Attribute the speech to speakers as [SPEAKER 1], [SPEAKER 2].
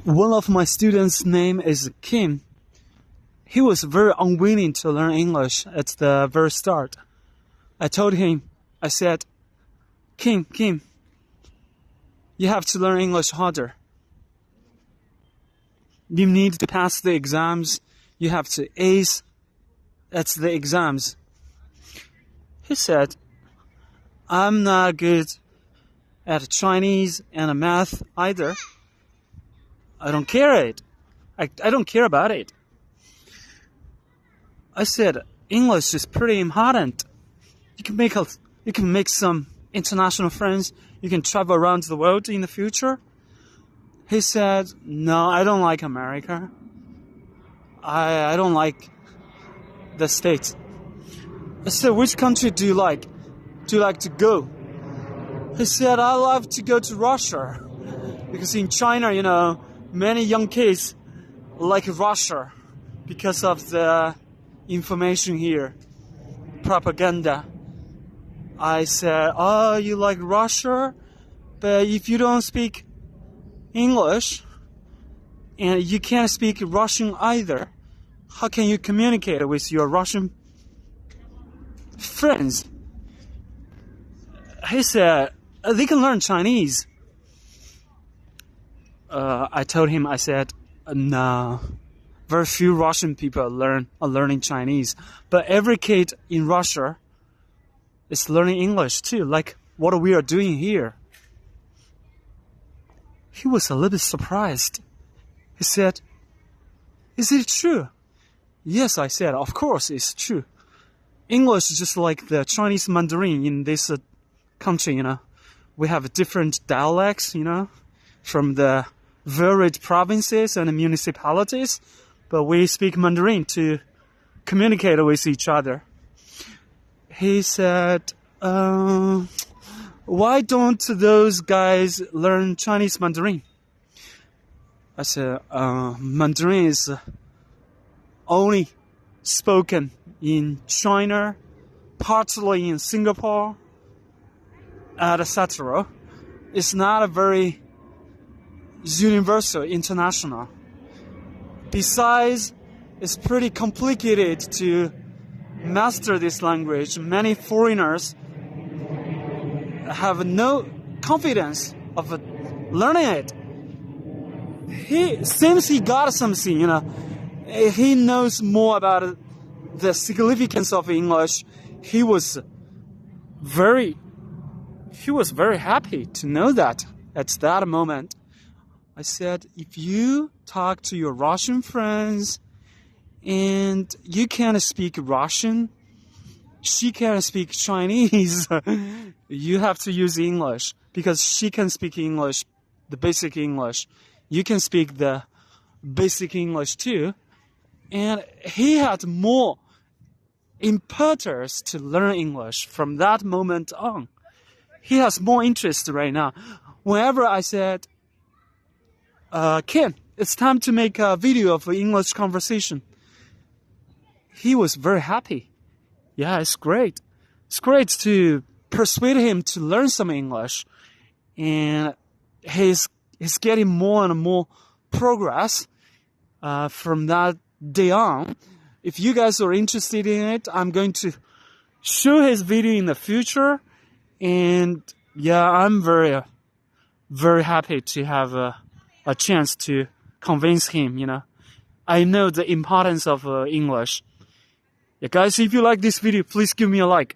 [SPEAKER 1] One of my students' name is Kim. He was very unwilling to learn English at the very start. I told him, I said, Kim, you have to learn English harder. You need to pass the exams. You have to ace at the exams. He said, I'm not good at Chinese and math either. I don't care it. I don't care about it. I said, English is pretty important. You can make some international friends. You can travel around the world in the future. He said, no, I don't like America. I don't like the States. I said, which country do you like? Do you like to go? He said, I love to go to Russia. Because in China, many young kids like Russia because of the information here, propaganda. I said, oh, you like Russia? But if you don't speak English and you can't speak Russian either, how can you communicate with your Russian friends? He said, they can learn Chinese. I told him, I said, no, very few Russian people are learning Chinese. But every kid in Russia is learning English too, like what we are doing here. He was a little bit surprised. He said, is it true? Yes, I said, of course it's true. English is just like the Chinese Mandarin in this country, We have different dialects, from the varied provinces and municipalities, but we speak Mandarin to communicate with each other. He said, why don't those guys learn Chinese Mandarin? I said, Mandarin is only spoken in China, partly in Singapore, etc. It's not a very universal, international. Besides, it's pretty complicated to master this language. Many foreigners have no confidence of learning it. Since he got something, he knows more about the significance of English. He was very happy to know that at that moment. I said, if you talk to your Russian friends and you can't speak Russian, she can't speak Chinese, you have to use English because she can speak English, the basic English. You can speak the basic English too. And he had more impetus to learn English from that moment on. He has more interest right now. Whenever I said, Ken, it's time to make a video of English conversation, he was very happy. Yeah, it's great. It's great to persuade him to learn some English. And he's getting more and more progress from that day on. If you guys are interested in it, I'm going to show his video in the future. And yeah, I'm very, very happy to have a chance to convince him, I know the importance of English. Yeah, guys, if you like this video, please give me a like.